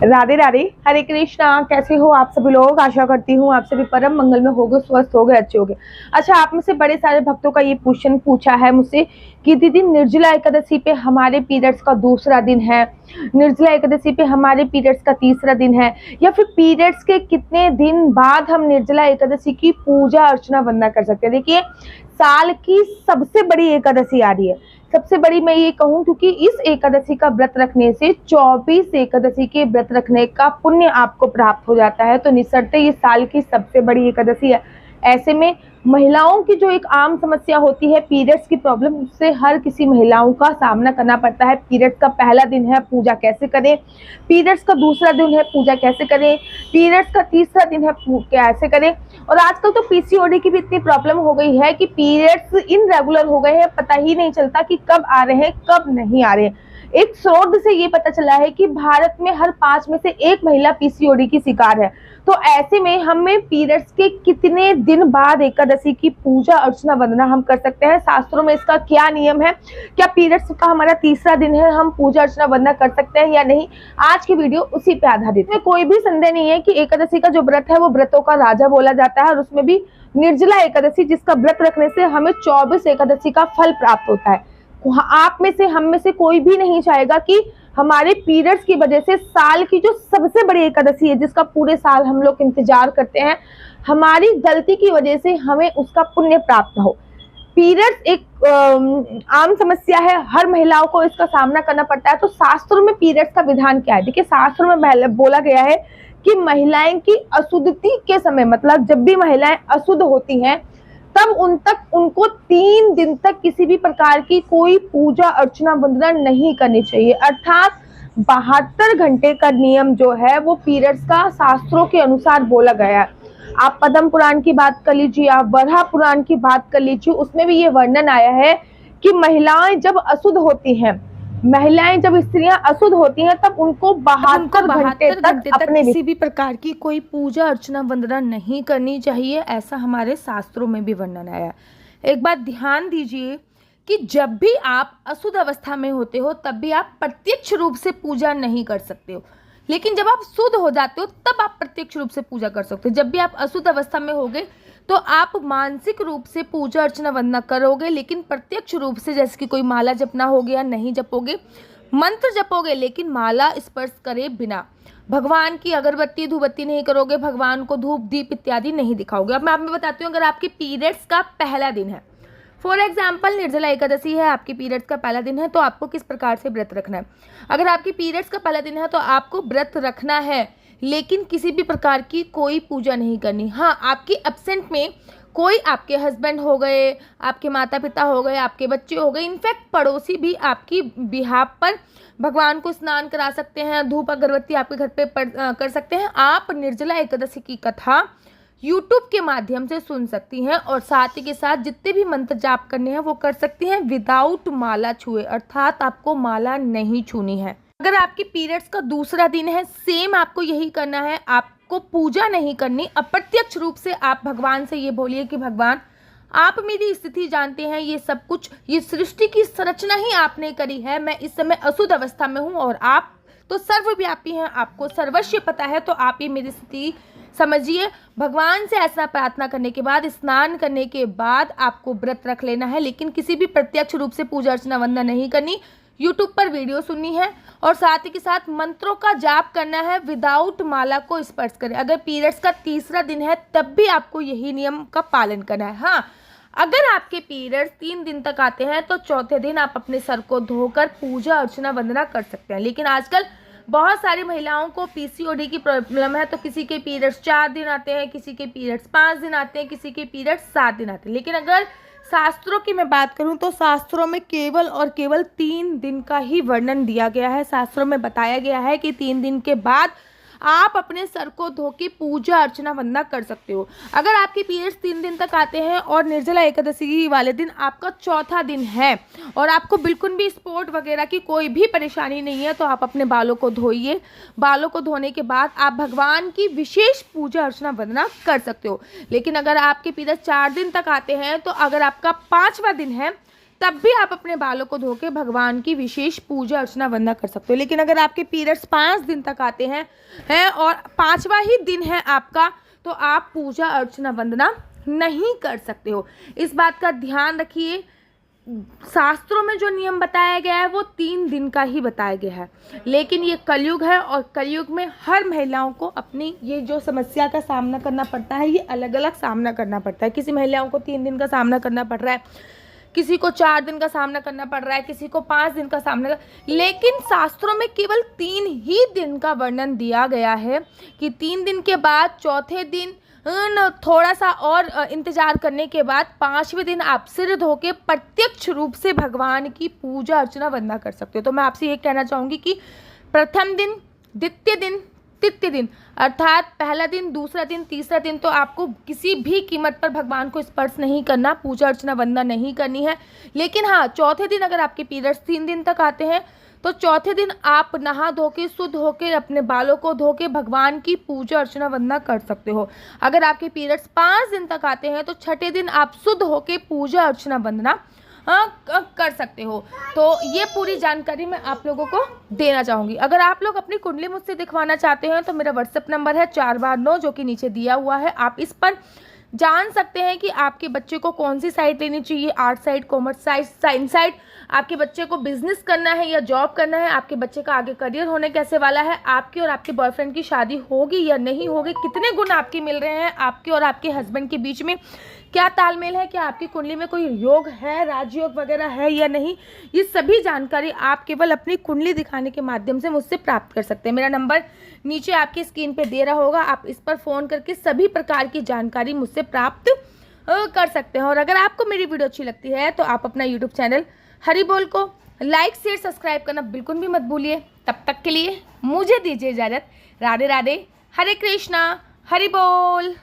राधे राधे, हरे कृष्णा। कैसे हो आप सभी लोग? आशा करती हूँ आप सभी परम मंगल में होगे, स्वस्थ होगे, अच्छे होगे। अच्छा, आप में से बड़े सारे भक्तों का ये क्वेश्चन पूछा है मुझसे कि दीदी निर्जला एकादशी पे हमारे पीरियड्स का दूसरा दिन है, निर्जला एकादशी पे हमारे पीरियड्स का तीसरा दिन है, या फिर पीरियड्स के कितने दिन बाद हम निर्जला एकादशी की पूजा अर्चना वंदना कर सकते हैं। देखिए, साल की सबसे बड़ी एकादशी आ रही है। सबसे बड़ी मैं ये कहूँ क्योंकि इस एकादशी का व्रत रखने से 24 एकादशी के व्रत रखने का पुण्य आपको प्राप्त हो जाता है। तो निसरते ये साल की सबसे बड़ी एकादशी है। ऐसे में महिलाओं की जो एक आम समस्या होती है पीरियड्स की प्रॉब्लम, उससे हर किसी महिलाओं का सामना करना पड़ता है। पीरियड्स का पहला दिन है, पूजा कैसे करें, पीरियड्स का दूसरा दिन है, पूजा कैसे करें, पीरियड्स का तीसरा दिन है, कैसे करें। और आजकल तो पीसीओडी की भी इतनी प्रॉब्लम हो गई है कि पीरियड्स इनरेगुलर हो गए हैं, पता ही नहीं चलता कि कब आ रहे हैं कब नहीं आ रहे हैं। एक शोध से ये पता चला है कि भारत में हर 5 में से 1 महिला पीसीओडी की शिकार है। तो ऐसे में हमें पीरियड्स के कितने दिन बाद एकादशी की पूजा अर्चना वंदना हम कर सकते हैं, शास्त्रों में इसका क्या नियम है, क्या पीरियड्स का हमारा तीसरा दिन है हम पूजा अर्चना वंदना कर सकते हैं या नहीं, आज की वीडियो उसी पे आधारित है। कोई भी संदेह नहीं है कि एकादशी का जो व्रत है वो व्रतों का राजा बोला जाता है, और उसमें भी निर्जला एकादशी जिसका व्रत रखने से हमें 24 एकादशी का फल प्राप्त होता है। आप में से हम में से कोई भी नहीं चाहेगा कि हमारे पीरियड्स की वजह से साल की जो सबसे बड़ी एकादशी है जिसका पूरे साल हम लोग इंतजार करते हैं, हमारी गलती की वजह से हमें उसका पुण्य प्राप्त हो। पीरियड्स एक आम समस्या है, हर महिलाओं को इसका सामना करना पड़ता है। तो शास्त्रों में पीरियड्स का विधान क्या है? देखिए, शास्त्रों में बोला गया है कि महिलाएं की अशुद्धि के समय, मतलब जब भी महिलाएं अशुद्ध होती हैं तब उनको 3 दिन तक किसी भी प्रकार की कोई पूजा अर्चना वंदना नहीं करनी चाहिए। अर्थात 72 घंटे का नियम जो है वो पीरियड्स का शास्त्रों के अनुसार बोला गया है। आप पद्म पुराण की बात कर लीजिए, आप वराह पुराण की बात कर लीजिए, उसमें भी ये वर्णन आया है कि महिलाएं जब अशुद्ध होती हैं, महिलाएं जब स्त्रियां अशुद्ध होती हैं तब उनको 72 घंटे तक किसी भी प्रकार की कोई पूजा अर्चना वंदना नहीं करनी चाहिए, ऐसा हमारे शास्त्रों में भी वर्णन आया है। एक बात ध्यान दीजिए कि जब भी आप अशुद्ध अवस्था में होते हो तब भी आप प्रत्यक्ष रूप से पूजा नहीं कर सकते हो, लेकिन जब आप शुद्ध हो जाते हो तब आप प्रत्यक्ष रूप से पूजा कर सकते हो। जब भी आप अशुद्ध अवस्था में होगे तो आप मानसिक रूप से पूजा अर्चना वंदना करोगे, लेकिन प्रत्यक्ष रूप से जैसे कि कोई माला जपना हो गया नहीं जपोगे, मंत्र जपोगे लेकिन माला स्पर्श करे बिना, भगवान की अगरबत्ती धूपबत्ती नहीं करोगे, भगवान को धूप दीप इत्यादि नहीं दिखाओगे। अब मैं आपको बताती हूँ, अगर आपके पीरियड्स का पहला दिन है, फॉर एग्जाम्पल निर्जला एकादशी है, आपके पीरियड्स का पहला दिन है, तो आपको किस प्रकार से व्रत रखना है। अगर आपके पीरियड्स का पहला दिन है तो आपको व्रत रखना है, लेकिन किसी भी प्रकार की कोई पूजा नहीं करनी। हाँ, आपकी एब्सेंट में कोई आपके हस्बैंड हो गए, आपके माता पिता हो गए, आपके बच्चे हो गए, इनफैक्ट पड़ोसी भी आपकी बिहाफ पर भगवान को स्नान करा सकते हैं, धूप अगरबत्ती आपके घर पे कर सकते हैं। आप निर्जला एकादशी की कथा यूट्यूब के माध्यम से सुन सकती हैं, और साथ ही के साथ जितने भी मंत्र जाप करने हैं वो कर सकती हैं विदाउट माला छुए, अर्थात आपको माला नहीं छूनी है। अगर आपके पीरियड्स का दूसरा दिन है, सेम आपको यही करना है, आपको पूजा नहीं करनी। अप्रत्यक्ष रूप से आप भगवान से ये बोलिए कि भगवान आप मेरी स्थिति जानते हैं, ये सब कुछ, ये सृष्टि की संरचना ही आपने करी है, मैं इस समय अशुद्ध अवस्था में हूँ और आप तो सर्वव्यापी हैं, आपको सर्वस्व पता है, तो आप ये मेरी स्थिति समझिए। भगवान से ऐसा प्रार्थना करने के बाद, स्नान करने के बाद आपको व्रत रख लेना है, लेकिन किसी भी प्रत्यक्ष रूप से पूजा अर्चना वंदना नहीं करनी। यूट्यूब पर वीडियो सुननी है और साथ ही के साथ मंत्रों का जाप करना है विदाउट माला को स्पर्श करें। अगर पीरियड्स का तीसरा दिन है तब भी आपको यही नियम का पालन करना है। हाँ, अगर आपके पीरियड्स 3 दिन तक आते हैं तो चौथे दिन आप अपने सर को धोकर पूजा अर्चना वंदना कर सकते हैं। लेकिन आजकल बहुत सारी महिलाओं को पीसीओडी की प्रॉब्लम है, तो किसी के पीरियड्स 4 दिन आते हैं, किसी के पीरियड्स 5 दिन आते हैं, किसी के पीरियड्स 7 दिन आते हैं। लेकिन अगर शास्त्रों की मैं बात करूं तो शास्त्रों में केवल और केवल 3 दिन का ही वर्णन दिया गया है। शास्त्रों में बताया गया है कि 3 दिन के बाद आप अपने सर को धो के पूजा अर्चना वंदना कर सकते हो। अगर आपके पीरियड्स 3 दिन तक आते हैं और निर्जला एकादशी वाले दिन आपका चौथा दिन है और आपको बिल्कुल भी स्पॉट वगैरह की कोई भी परेशानी नहीं है, तो आप अपने बालों को धोइए। बालों को धोने के बाद आप भगवान की विशेष पूजा अर्चना वंदना कर सकते हो। लेकिन अगर आपके पीरियड्स 4 दिन तक आते हैं, तो अगर आपका 5वां दिन है तब भी आप अपने बालों को धो के भगवान की विशेष पूजा अर्चना वंदना कर सकते हो। लेकिन अगर आपके पीरियड्स 5 दिन तक आते हैं और 5वां ही दिन है आपका, तो आप पूजा अर्चना वंदना नहीं कर सकते हो। इस बात का ध्यान रखिए। शास्त्रों में जो नियम बताया गया है वो 3 दिन का ही बताया गया है, लेकिन ये कलयुग है और कलयुग में हर महिलाओं को अपनी ये जो समस्या का सामना करना पड़ता है, ये अलग अलग सामना करना पड़ता है। किसी महिलाओं को 3 दिन का सामना करना पड़ रहा है, किसी को 4 दिन का सामना करना पड़ रहा है, किसी को 5 दिन का सामना लेकिन शास्त्रों में केवल 3 ही दिन का वर्णन दिया गया है कि 3 दिन के बाद चौथे दिन थोड़ा सा और इंतजार करने के बाद 5वें दिन आप सिर धो के प्रत्यक्ष रूप से भगवान की पूजा अर्चना वंदना कर सकते हो। तो मैं आपसे ये कहना चाहूँगी कि प्रथम दिन, द्वितीय दिन, तृतीय दिन, अर्थात पहला दिन, दूसरा दिन, तीसरा दिन तो आपको किसी भी कीमत पर भगवान को स्पर्श नहीं करना, पूजा अर्चना वंदना नहीं करनी है। लेकिन हाँ, चौथे दिन अगर आपके पीरियड्स 3 दिन तक आते हैं तो चौथे दिन आप नहा धो के, शुद्ध होकर, अपने बालों को धो के भगवान की पूजा अर्चना वंदना कर सकते हो। अगर आपके पीरियड्स 5 दिन तक आते हैं तो छठे दिन आप शुद्ध होकर पूजा अर्चना वंदना कर सकते हो। तो ये पूरी जानकारी मैं आप लोगों को देना चाहूँगी। अगर आप लोग अपनी कुंडली मुझसे दिखवाना चाहते हैं तो मेरा व्हाट्सएप नंबर है 4/9 जो कि नीचे दिया हुआ है। आप इस पर जान सकते हैं कि आपके बच्चे को कौन सी साइड लेनी चाहिए, art side, commerce side, science side, आपके बच्चे को बिजनेस करना है या जॉब करना है, आपके बच्चे का आगे करियर होने कैसे वाला है, आपकी और आपके बॉयफ्रेंड की शादी होगी या नहीं होगी, कितने गुण आपके मिल रहे हैं, आपके और आपके हस्बैंड के बीच में क्या तालमेल है, क्या आपकी कुंडली में कोई योग है, राजयोग वगैरह है या नहीं, ये सभी जानकारी आप केवल अपनी कुंडली दिखाने के माध्यम से मुझसे प्राप्त कर सकते हैं। मेरा नंबर नीचे आपकी स्क्रीन पे दे रहा होगा, आप इस पर फ़ोन करके सभी प्रकार की जानकारी मुझसे प्राप्त कर सकते हैं। और अगर आपको मेरी वीडियो अच्छी लगती है तो आप अपना यूट्यूब चैनल हरि बोल को लाइक, शेयर, सब्सक्राइब करना बिल्कुल भी मत भूलिए। तब तक के लिए मुझे दीजिए इजाज़त। राधे राधे, हरे कृष्णा, हरि बोल।